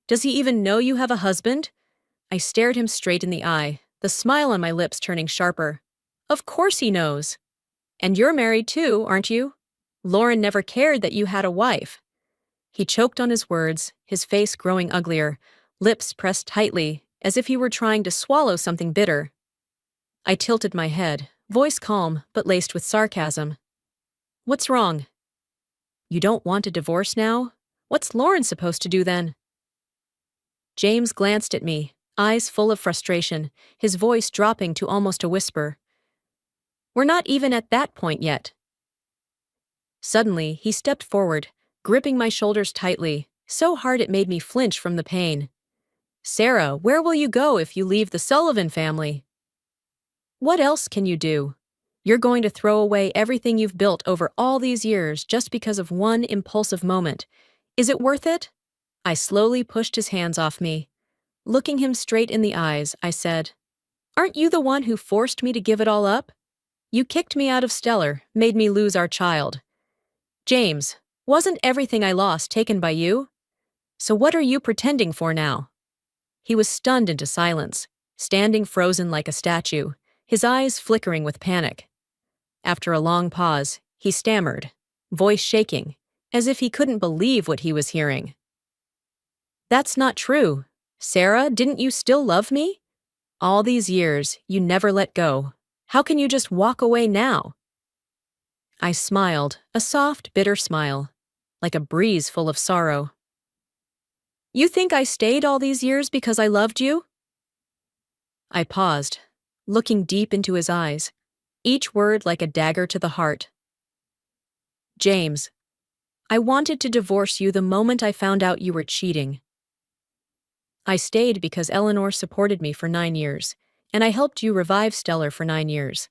"Does he even know you have a husband?" I stared him straight in the eye, the smile on my lips turning sharper. "Of course he knows. And you're married too, aren't you? Lauren never cared that you had a wife." He choked on his words, his face growing uglier, lips pressed tightly, as if he were trying to swallow something bitter. I tilted my head, voice calm but laced with sarcasm. "What's wrong?" "You don't want a divorce now? What's Lauren supposed to do then?" James glanced at me, eyes full of frustration, his voice dropping to almost a whisper. "We're not even at that point yet." Suddenly, he stepped forward, gripping my shoulders tightly, so hard it made me flinch from the pain. "Sarah, where will you go if you leave the Sullivan family?" "What else can you do? You're going to throw away everything you've built over all these years just because of one impulsive moment. Is it worth it?" I slowly pushed his hands off me. Looking him straight in the eyes, I said, "Aren't you the one who forced me to give it all up? You kicked me out of Stellar, made me lose our child. James, wasn't everything I lost taken by you? So what are you pretending for now? He was stunned into silence, standing frozen like a statue, his eyes flickering with panic. After a long pause, he stammered, voice shaking, as if he couldn't believe what he was hearing. That's not true. Sarah, didn't you still love me? All these years, you never let go. How can you just walk away now? I smiled, a soft, bitter smile, like a breeze full of sorrow. You think I stayed all these years because I loved you? I paused, looking deep into his eyes, each word like a dagger to the heart. James, I wanted to divorce you the moment I found out you were cheating. I stayed because Eleanor supported me for 9 years, and I helped you revive Stellar for 9 years.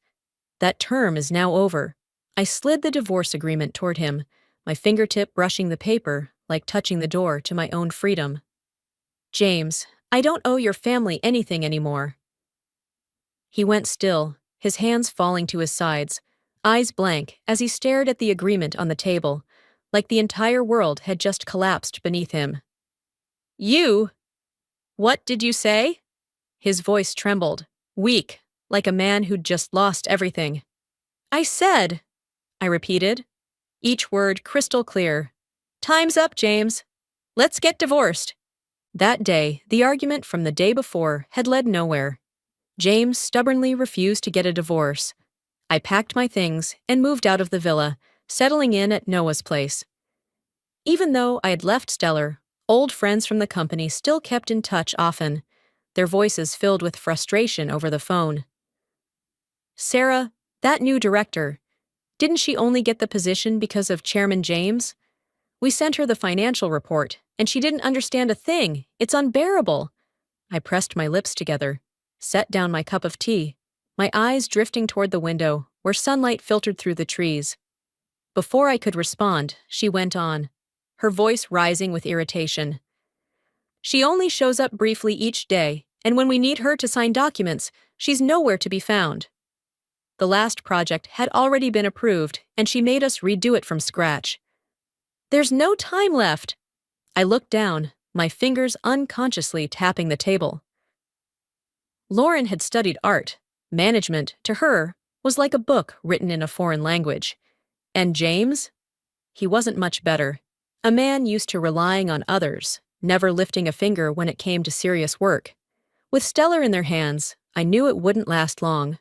That term is now over. I slid the divorce agreement toward him, my fingertip brushing the paper like touching the door to my own freedom. James, I don't owe your family anything anymore. He went still, his hands falling to his sides, eyes blank as he stared at the agreement on the table, like the entire world had just collapsed beneath him. You? What did you say? His voice trembled, weak, like a man who'd just lost everything. I repeated, each word crystal clear. Time's up, James. Let's get divorced. That day, the argument from the day before had led nowhere. James stubbornly refused to get a divorce. I packed my things and moved out of the villa, settling in at Noah's place. Even though I had left Stellar, old friends from the company still kept in touch often, their voices filled with frustration over the phone. Sarah, that new director, didn't she only get the position because of Chairman James? We sent her the financial report, and she didn't understand a thing. It's unbearable. I pressed my lips together, set down my cup of tea, my eyes drifting toward the window where sunlight filtered through the trees. Before I could respond, she went on, her voice rising with irritation. She only shows up briefly each day, and when we need her to sign documents, she's nowhere to be found. The last project had already been approved, and she made us redo it from scratch. There's no time left. I looked down, my fingers unconsciously tapping the table. Lauren had studied art. Management, to her, was like a book written in a foreign language. And James? He wasn't much better. A man used to relying on others, never lifting a finger when it came to serious work. With Stellar in their hands, I knew it wouldn't last long.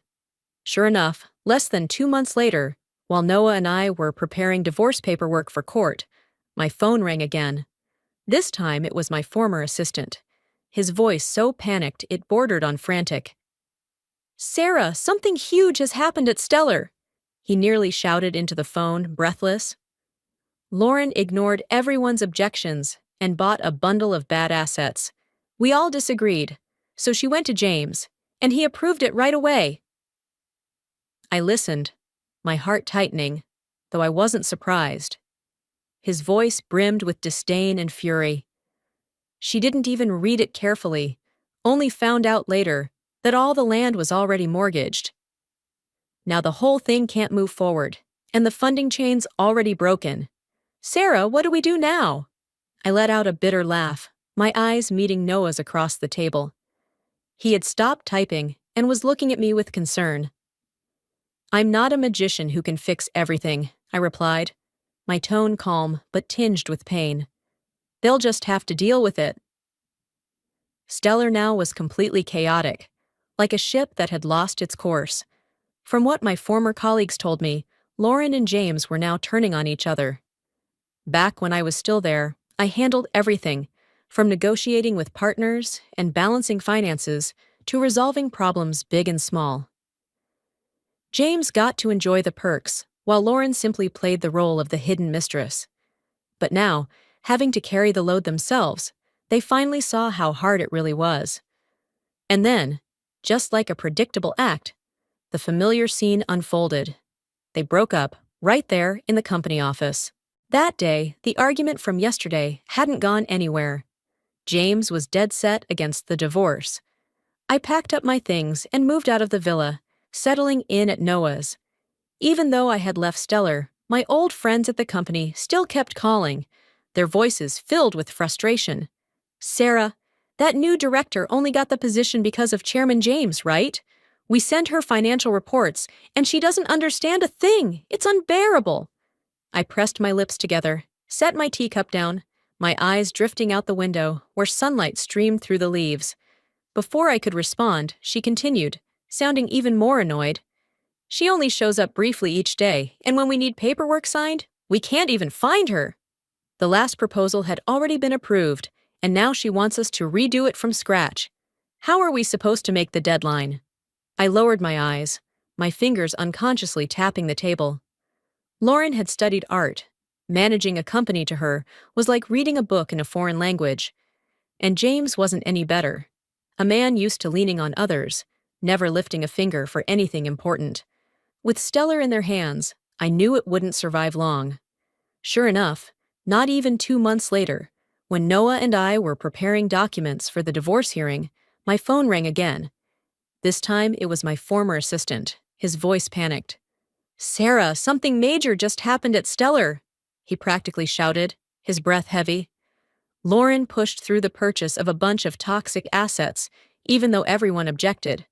Sure enough, less than 2 months later, while Noah and I were preparing divorce paperwork for court, my phone rang again. This time it was my former assistant, his voice so panicked it bordered on frantic. Sarah, something huge has happened at Stellar, he nearly shouted into the phone, breathless. Lauren ignored everyone's objections and bought a bundle of bad assets. We all disagreed, so she went to James, and he approved it right away. I listened, my heart tightening, though I wasn't surprised. His voice brimmed with disdain and fury. She didn't even read it carefully, only found out later that all the land was already mortgaged. Now the whole thing can't move forward, and the funding chain's already broken. Sarah, what do we do now? I let out a bitter laugh, my eyes meeting Noah's across the table. He had stopped typing and was looking at me with concern. I'm not a magician who can fix everything, I replied, my tone calm but tinged with pain. They'll just have to deal with it. Stellar now was completely chaotic, like a ship that had lost its course. From what my former colleagues told me, Lauren and James were now turning on each other. Back when I was still there, I handled everything, from negotiating with partners and balancing finances to resolving problems big and small. James got to enjoy the perks, while Lauren simply played the role of the hidden mistress. But now, having to carry the load themselves, they finally saw how hard it really was. And then, just like a predictable act, the familiar scene unfolded. They broke up, right there in the company office. That day, the argument from yesterday hadn't gone anywhere. James was dead set against the divorce. I packed up my things and moved out of the villa, settling in at Noah's. Even though I had left Stellar, My old friends at the company still kept calling, their voices filled with frustration. Sarah, that new director only got the position because of Chairman James, right? We sent her financial reports, and she doesn't understand a thing. It's unbearable. I pressed my lips together, set my teacup down, my eyes drifting out the window where sunlight streamed through the leaves. Before I could respond, she continued, sounding even more annoyed. She only shows up briefly each day, and when we need paperwork signed, we can't even find her. The last proposal had already been approved, and now she wants us to redo it from scratch. How are we supposed to make the deadline? I lowered my eyes, my fingers unconsciously tapping the table. Lauren had studied art. Managing a company to her was like reading a book in a foreign language. And James wasn't any better. A man used to leaning on others, never lifting a finger for anything important. With Stellar in their hands, I knew it wouldn't survive long. Sure enough, not even 2 months later, when Noah and I were preparing documents for the divorce hearing, my phone rang again. This time it was my former assistant. His voice panicked. "Sarah, something major just happened at Stellar," he practically shouted, his breath heavy. Lauren pushed through the purchase of a bunch of toxic assets, even though everyone objected.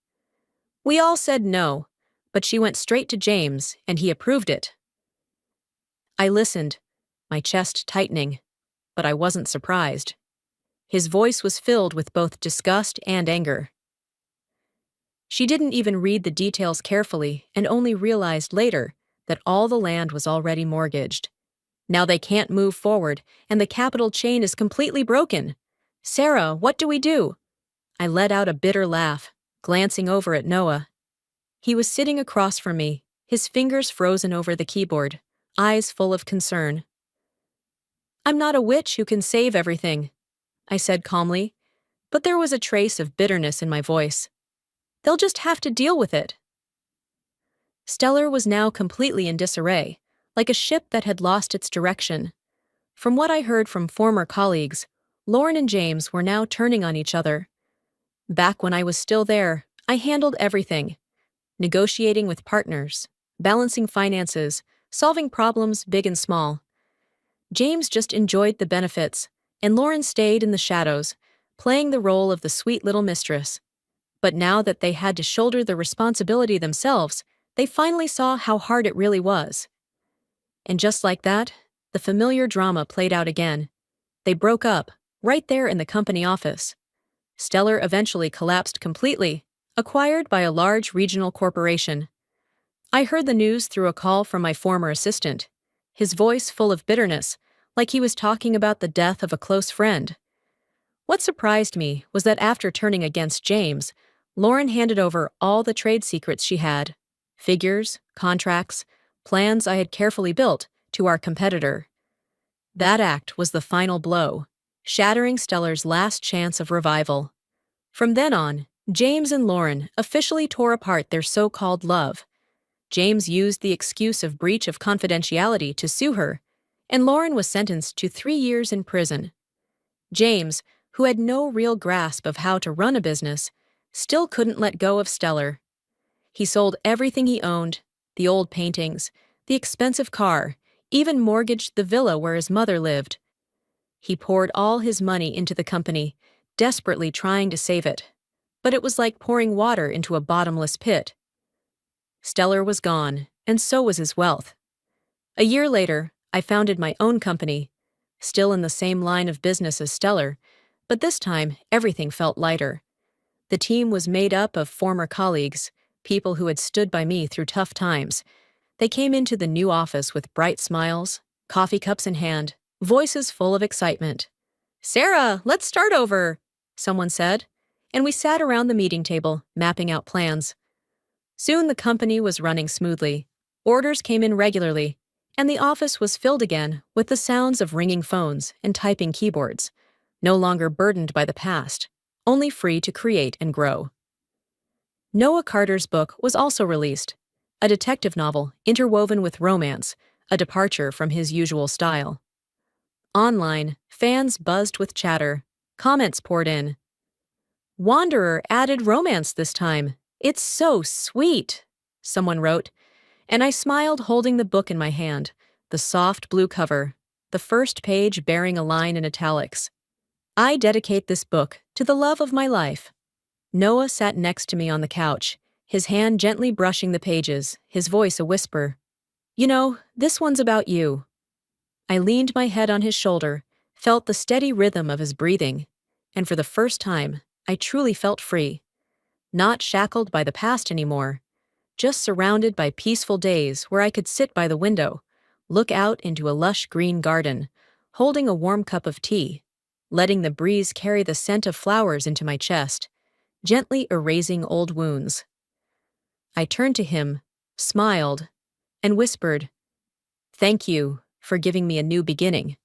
We all said no, but she went straight to James, and he approved it. I listened, my chest tightening, but I wasn't surprised. His voice was filled with both disgust and anger. She didn't even read the details carefully and only realized later that all the land was already mortgaged. Now they can't move forward, and the capital chain is completely broken. Sarah, what do we do? I let out a bitter laugh, glancing over at Noah. He was sitting across from me, his fingers frozen over the keyboard, eyes full of concern. "I'm not a witch who can save everything," I said calmly, but there was a trace of bitterness in my voice. "They'll just have to deal with it." Stellar was now completely in disarray, like a ship that had lost its direction. From what I heard from former colleagues, Lauren and James were now turning on each other. Back when I was still there, I handled everything. Negotiating with partners, balancing finances, solving problems big and small. James just enjoyed the benefits, and Lauren stayed in the shadows, playing the role of the sweet little mistress. But now that they had to shoulder the responsibility themselves, they finally saw how hard it really was. And just like that, the familiar drama played out again. They broke up, right there in the company office. Stellar eventually collapsed completely, acquired by a large regional corporation. I heard the news through a call from my former assistant, his voice full of bitterness, like he was talking about the death of a close friend. What surprised me was that after turning against James, Lauren handed over all the trade secrets she had, figures, contracts, plans I had carefully built, to our competitor. That act was the final blow, shattering Stellar's last chance of revival. From then on, James and Lauren officially tore apart their so-called love. James used the excuse of breach of confidentiality to sue her, and Lauren was sentenced to 3 years in prison. James, who had no real grasp of how to run a business, still couldn't let go of Stellar. He sold everything he owned, the old paintings, the expensive car, even mortgaged the villa where his mother lived. He poured all his money into the company, desperately trying to save it. But it was like pouring water into a bottomless pit. Stellar was gone, and so was his wealth. A year later, I founded my own company, still in the same line of business as Stellar, but this time everything felt lighter. The team was made up of former colleagues, people who had stood by me through tough times. They came into the new office with bright smiles, coffee cups in hand, voices full of excitement. "Sarah, let's start over," someone said, and we sat around the meeting table, mapping out plans. Soon the company was running smoothly. Orders came in regularly, and the office was filled again with the sounds of ringing phones and typing keyboards, no longer burdened by the past, only free to create and grow. Noah Carter's book was also released, a detective novel interwoven with romance, a departure from his usual style. Online, fans buzzed with chatter, comments poured in. "Wanderer added romance this time. It's so sweet," someone wrote, and I smiled holding the book in my hand, the soft blue cover, the first page bearing a line in italics. I dedicate this book to the love of my life. Noah sat next to me on the couch, his hand gently brushing the pages, his voice a whisper. You know, this one's about you. I leaned my head on his shoulder, felt the steady rhythm of his breathing, and for the first time, I truly felt free. Not shackled by the past anymore, just surrounded by peaceful days where I could sit by the window, look out into a lush green garden, holding a warm cup of tea, letting the breeze carry the scent of flowers into my chest, gently erasing old wounds. I turned to him, smiled, and whispered, "Thank you for giving me a new beginning."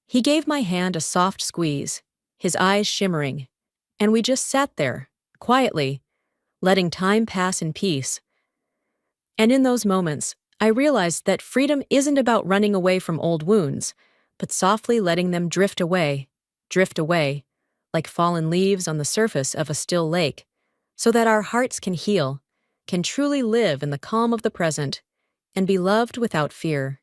He gave my hand a soft squeeze, his eyes shimmering, and we just sat there, quietly, letting time pass in peace. And in those moments, I realized that freedom isn't about running away from old wounds, but softly letting them drift away, like fallen leaves on the surface of a still lake, so that our hearts can heal, can truly live in the calm of the present, and be loved without fear.